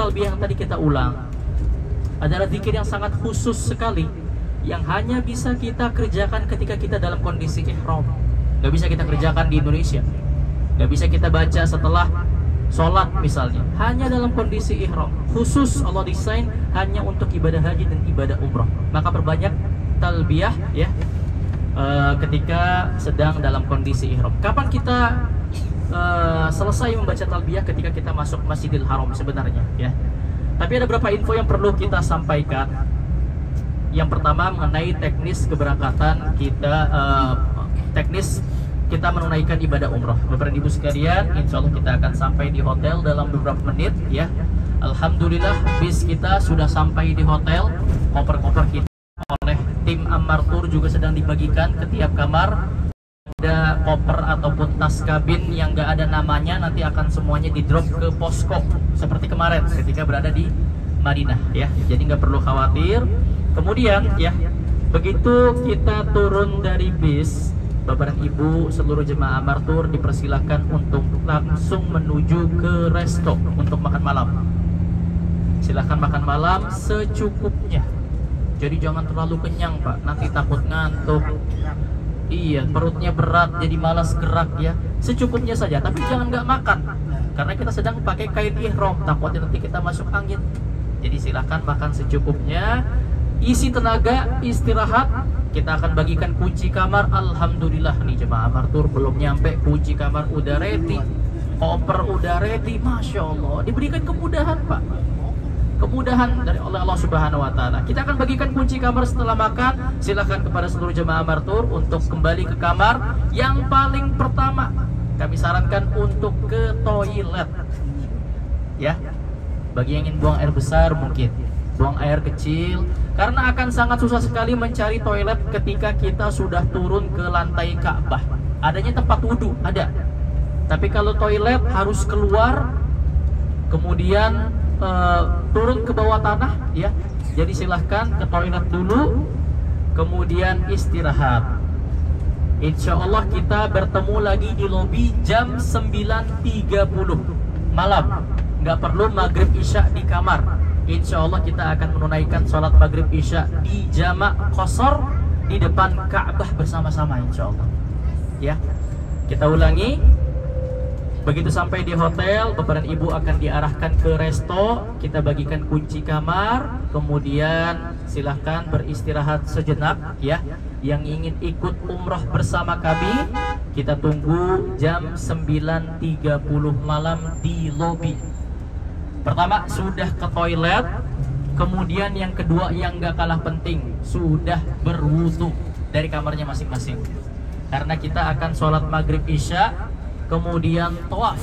talbiyah yang tadi kita ulang adalah zikir yang sangat khusus sekali, yang hanya bisa kita kerjakan ketika kita dalam kondisi ihram. Gak bisa kita kerjakan di Indonesia, gak bisa kita baca setelah sholat misalnya, hanya dalam kondisi ihram. Khusus Allah desain hanya untuk ibadah haji dan ibadah umrah. Maka perbanyak talbiyah ya ketika sedang dalam kondisi ihram. Kapan kita selesai membaca talbiyah? Ketika kita masuk Masjidil Haram sebenarnya ya. Tapi ada beberapa info yang perlu kita sampaikan. Yang pertama mengenai teknis keberangkatan kita, teknis kita menunaikan ibadah umroh. Bapak dan Ibu sekalian, insya Allah kita akan sampai di hotel dalam beberapa menit ya. Alhamdulillah bis kita sudah sampai di hotel. Koper-koper kita oleh tim Ammar Tour juga sedang dibagikan ke tiap kamar. Ada koper ataupun tas kabin yang gak ada namanya nanti akan semuanya di drop ke posko seperti kemarin ketika berada di Madinah ya. Jadi nggak perlu khawatir. Kemudian ya, begitu kita turun dari bis, Bapak dan Ibu seluruh jemaah Ammar Tour dipersilahkan untuk langsung menuju ke resto untuk makan malam. Silahkan makan malam secukupnya. Jadi jangan terlalu kenyang Pak, nanti takut ngantuk. Iya, perutnya berat jadi malas gerak ya. Secukupnya saja, tapi jangan nggak makan, karena kita sedang pakai kain ihram, takutnya nanti kita masuk angin. Jadi silahkan makan secukupnya, isi tenaga, istirahat. Kita akan bagikan kunci kamar. Alhamdulillah nih jemaah Ammar Tour belum nyampe, kunci kamar udah ready, koper udah ready. Masya Allah, diberikan kemudahan Pak, kemudahan dari Allah Subhanahu wa Ta'ala. Kita akan bagikan kunci kamar setelah makan. Silahkan kepada seluruh jemaah Ammar Tour untuk kembali ke kamar. Yang paling pertama kami sarankan untuk ke toilet ya. Bagi yang ingin buang air besar mungkin buang air kecil, karena akan sangat susah sekali mencari toilet ketika kita sudah turun ke lantai Ka'bah. Adanya tempat wudhu ada, tapi kalau toilet harus keluar kemudian turun ke bawah tanah ya. Jadi silahkan ke toilet dulu, kemudian istirahat. Insya Allah kita bertemu lagi di lobi jam 9.30 malam. Nggak perlu maghrib isya di kamar. Insya Allah kita akan menunaikan sholat maghrib isya di jamak qasar di depan Ka'bah bersama-sama insya Allah ya. Kita ulangi. Begitu sampai di hotel, Bapak dan Ibu akan diarahkan ke resto. Kita bagikan kunci kamar, kemudian silahkan beristirahat sejenak ya. Yang ingin ikut umroh bersama kami, kita tunggu jam 9.30 malam di lobi. Pertama sudah ke toilet, kemudian yang kedua yang gak kalah penting, sudah berwudu dari kamarnya masing-masing. Karena kita akan sholat maghrib isya, kemudian tawaf.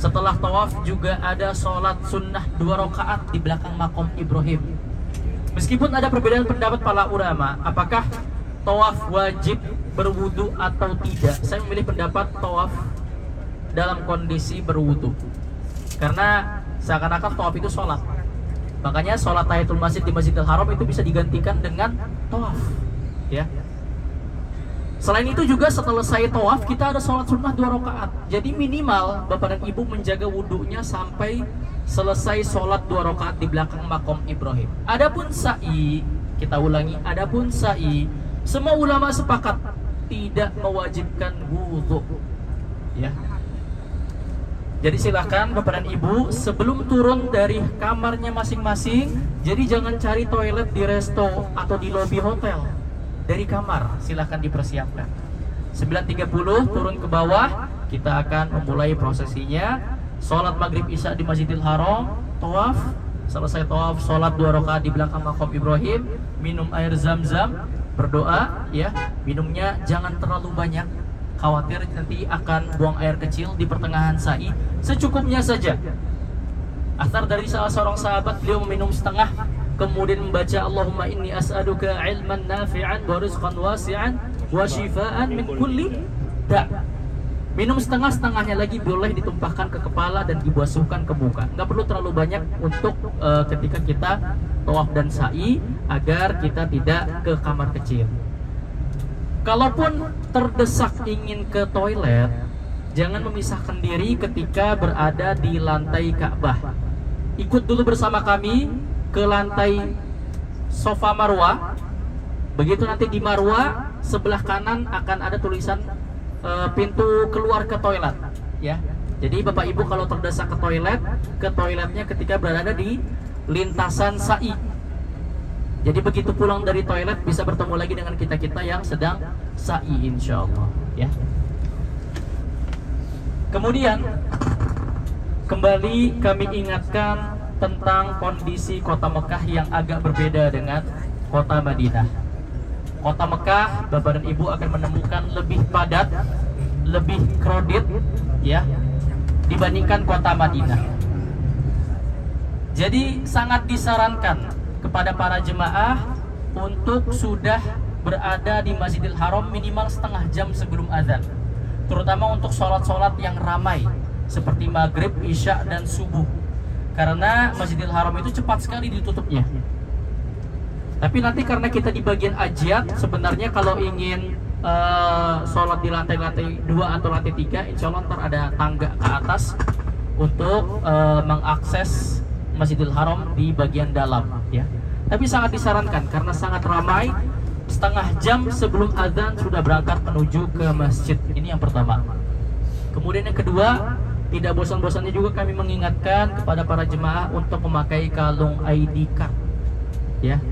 Setelah tawaf juga ada sholat sunnah 2 rakaat di belakang makom Ibrahim. Meskipun ada perbedaan pendapat para ulama, apakah tawaf wajib berwudu atau tidak, saya memilih pendapat tawaf dalam kondisi berwudu, karena seakan-akan tawaf itu sholat. Makanya sholat tahiyatul masjid di Masjidil Haram itu bisa digantikan dengan tawaf ya. Selain itu juga selesai tawaf kita ada sholat sunnah 2 rakaat. Jadi minimal Bapak dan Ibu menjaga wudhunya sampai selesai sholat 2 rakaat di belakang makom Ibrahim. Adapun sa'i, kita ulangi, adapun sa'i, semua ulama sepakat tidak mewajibkan wudhu ya. Jadi silahkan Bapak dan Ibu sebelum turun dari kamarnya masing-masing, jadi jangan cari toilet di resto atau di lobi hotel. Dari kamar silahkan dipersiapkan. 9.30 turun ke bawah, kita akan memulai prosesinya. Sholat maghrib isya di Masjidil Haram, tawaf. Selesai tawaf, sholat 2 rakaat di belakang makom Ibrahim, minum air zam-zam, berdoa ya. Minumnya jangan terlalu banyak, khawatir nanti akan buang air kecil di pertengahan sa'i. Secukupnya saja. Asar dari salah seorang sahabat, beliau meminum setengah, kemudian membaca Allahumma inni as'aluka ilman nafi'an wa rizqan wasi'an wa shifaan min kulli da'. Minum setengah-setengahnya lagi boleh ditumpahkan ke kepala dan dibasuhkan ke muka. Nggak perlu terlalu banyak untuk ketika kita tawaf dan sa'i, agar kita tidak ke kamar kecil. Kalaupun terdesak ingin ke toilet, jangan memisahkan diri ketika berada di lantai Ka'bah. ikut dulu bersama kami ke lantai sofa Marwah. Begitu nanti di Marwah sebelah kanan akan ada tulisan pintu keluar ke toilet, ya. Jadi Bapak Ibu kalau terdesak ke toiletnya ketika berada di lintasan sa'i. Jadi begitu pulang dari toilet bisa bertemu lagi dengan kita-kita yang sedang sa'i, insya Allah, ya. Kemudian kembali kami ingatkan tentang kondisi kota Mekah yang agak berbeda dengan kota Madinah. Kota Mekah, Bapak dan Ibu akan menemukan lebih padat, lebih crowded, ya, dibandingkan kota Madinah. Jadi sangat disarankan kepada para jemaah untuk sudah berada di Masjidil Haram minimal setengah jam sebelum azan, terutama untuk sholat-sholat yang ramai seperti maghrib, isya, dan subuh, karena Masjidil Haram itu cepat sekali ditutupnya. Tapi nanti karena kita di bagian ajiat, sebenarnya kalau ingin sholat di lantai 2 atau lantai 3, insya Allah ntar ada tangga ke atas untuk mengakses Masjidil Haram di bagian dalam, ya. Tapi sangat disarankan karena sangat ramai, setengah jam sebelum azan sudah berangkat menuju ke masjid. Ini yang pertama. Kemudian yang kedua, tidak bosan-bosannya juga kami mengingatkan kepada para jemaah untuk memakai kalung ID card, ya.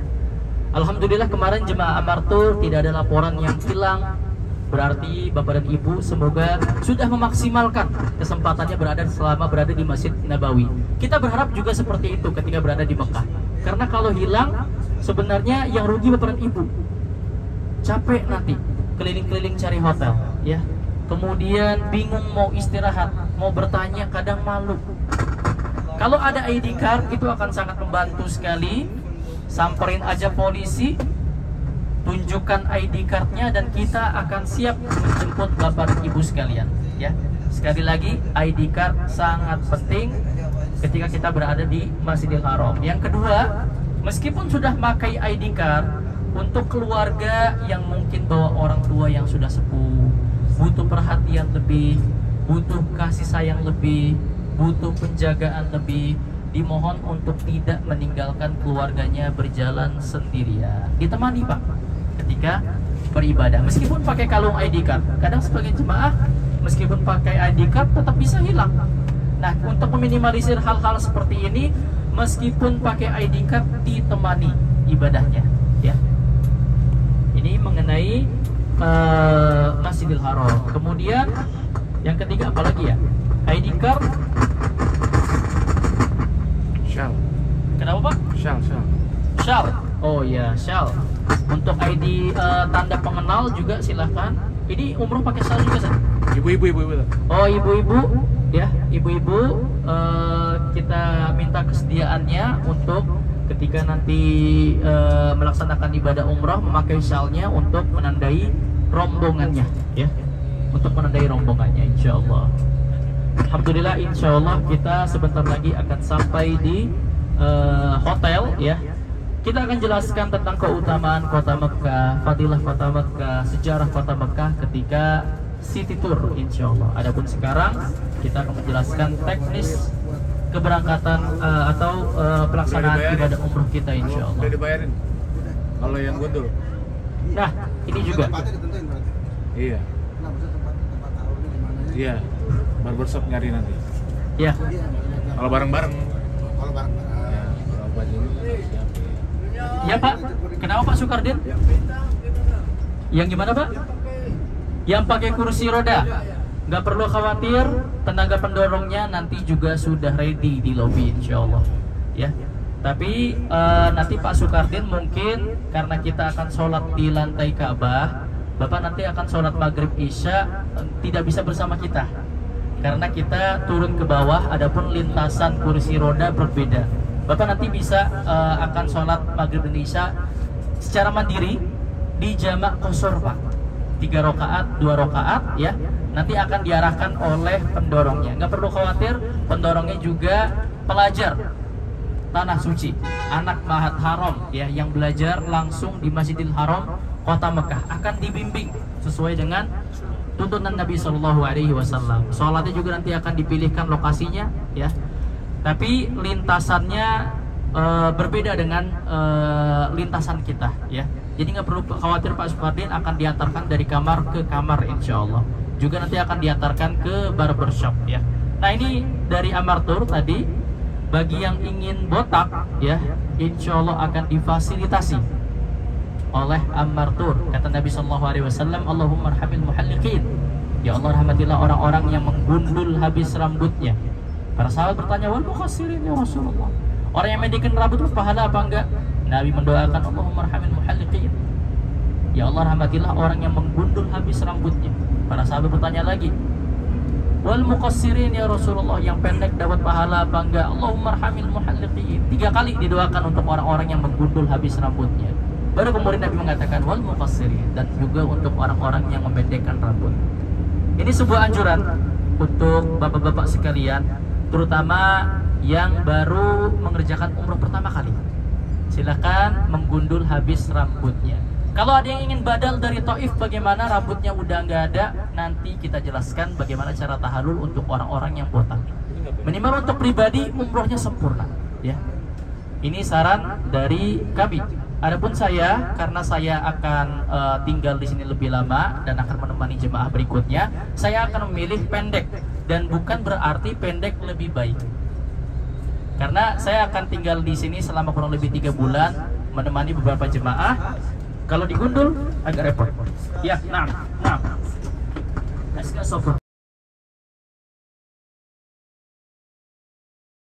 Alhamdulillah kemarin jemaah Amartul tidak ada laporan yang hilang. Berarti Bapak dan Ibu semoga sudah memaksimalkan kesempatannya selama berada di Masjid Nabawi. Kita berharap juga seperti itu ketika berada di Mekah. Karena kalau hilang, sebenarnya yang rugi Bapak dan Ibu. Capek nanti keliling-keliling cari hotel, ya. Kemudian bingung mau istirahat, mau bertanya kadang malu. Kalau ada ID card itu akan sangat membantu sekali. Samperin aja polisi, tunjukkan ID cardnya, dan kita akan siap menjemput Bapak dan Ibu sekalian, ya. Sekali lagi, ID card sangat penting ketika kita berada di Masjidil Haram. Yang kedua, meskipun sudah pakai ID card, untuk keluarga yang mungkin bawa orang tua yang sudah sepuh, butuh perhatian lebih, butuh kasih sayang lebih, butuh penjagaan lebih, dimohon untuk tidak meninggalkan keluarganya berjalan sendirian. Ditemani Pak ketika beribadah, meskipun pakai kalung ID card. Kadang sebagian jemaah meskipun pakai ID card tetap bisa hilang. Nah, untuk meminimalisir hal-hal seperti ini, meskipun pakai ID card ditemani ibadahnya, ya. Ini mengenai Masjidil Haram. Kemudian yang ketiga apalagi ya? ID card. Shell. Kenapa Pak? Shell. Oh ya, Shell. Untuk ID tanda pengenal juga silahkan. Ini umroh pakai Shell juga San? Ibu-ibu. Oh ibu-ibu, ya, ibu-ibu kita minta kesediaannya untuk ketika nanti melaksanakan ibadah umroh memakai Shellnya untuk menandai rombongannya, ya, untuk menandai rombongannya, insya Allah. Alhamdulillah, insya Allah kita sebentar lagi akan sampai di hotel, ya. Kita akan jelaskan tentang keutamaan kota Mekah, fadilah kota Mekah, sejarah kota Mekah ketika city tour, insya Allah. Adapun sekarang kita akan menjelaskan teknis keberangkatan atau pelaksanaan ibadah umroh kita, insya Allah. Udah dibayarin? Kalau yang gondol? Nah, ini juga. Iya. Iya. Barbershop nyari nanti. Ya. Kalau bareng-bareng. Ya, berapa dulu? Ya Pak. Kenapa Pak Sukardin? Yang gimana Pak? Yang pakai kursi roda. Nggak perlu khawatir, tenaga pendorongnya nanti juga sudah ready di lobi, insya Allah, ya. Tapi nanti Pak Sukardin mungkin karena kita akan sholat di lantai Ka'bah, Bapak nanti akan sholat maghrib isya tidak bisa bersama kita karena kita turun ke bawah. Adapun lintasan kursi roda berbeda. Bapak nanti bisa akan sholat maghrib dan isya secara mandiri di jamak qashar Pak, 3 rakaat 2 rakaat, ya. Nanti akan diarahkan oleh pendorongnya. Nggak perlu khawatir, pendorongnya juga pelajar tanah suci, anak Mahat Haram, ya, yang belajar langsung di Masjidil Haram kota Mekah, akan dibimbing sesuai dengan tuntunan Nabi Shallallahu Alaihi Wasallam. Sholatnya juga nanti akan dipilihkan lokasinya, ya. tapi lintasannya berbeda dengan lintasan kita, ya. Jadi nggak perlu khawatir Pak Supardin akan diantarkan dari kamar ke kamar, insya Allah. Juga nanti akan diantarkan ke barbershop, ya. Nah, ini dari Amartur tadi. Bagi yang ingin botak, ya, insya Allah akan difasilitasi oleh Amartur. Kata Nabi SAW, Allahumma arhamil muhalliqin. Ya Allah, rahmatilah orang-orang yang menggundul habis rambutnya. Para sahabat bertanya, wal muqassirin ya Rasulullah, orang yang mendikan rambut pahala apa enggak? Nabi mendoakan, Allahumma arhamil muhalliqin. Ya Allah, rahmatilah orang yang menggundul habis rambutnya. Para sahabat bertanya lagi, wal muqassirin ya Rasulullah, yang pendek dapat pahala apa enggak? Allahumma arhamil muhalliqin. 3 kali didoakan untuk orang-orang yang menggundul habis rambutnya. Baru kemudian Nabi mengatakan wal muqassirin, dan juga untuk orang-orang yang memendekkan rambut. Ini sebuah anjuran untuk bapak-bapak sekalian, terutama yang baru mengerjakan umroh pertama kali. Silakan menggundul habis rambutnya. Kalau ada yang ingin badal dari Taif, bagaimana rambutnya udah nggak ada, nanti kita jelaskan bagaimana cara tahallul untuk orang-orang yang botak. Minimal untuk pribadi umrohnya sempurna, ya. Ini saran dari kami. Adapun saya, karena saya akan tinggal di sini lebih lama dan akan menemani jemaah berikutnya, saya akan memilih pendek, dan bukan berarti pendek lebih baik. Karena saya akan tinggal di sini selama kurang lebih 3 bulan menemani beberapa jemaah. Kalau digundul agak repot. Ya, nah. Let's go,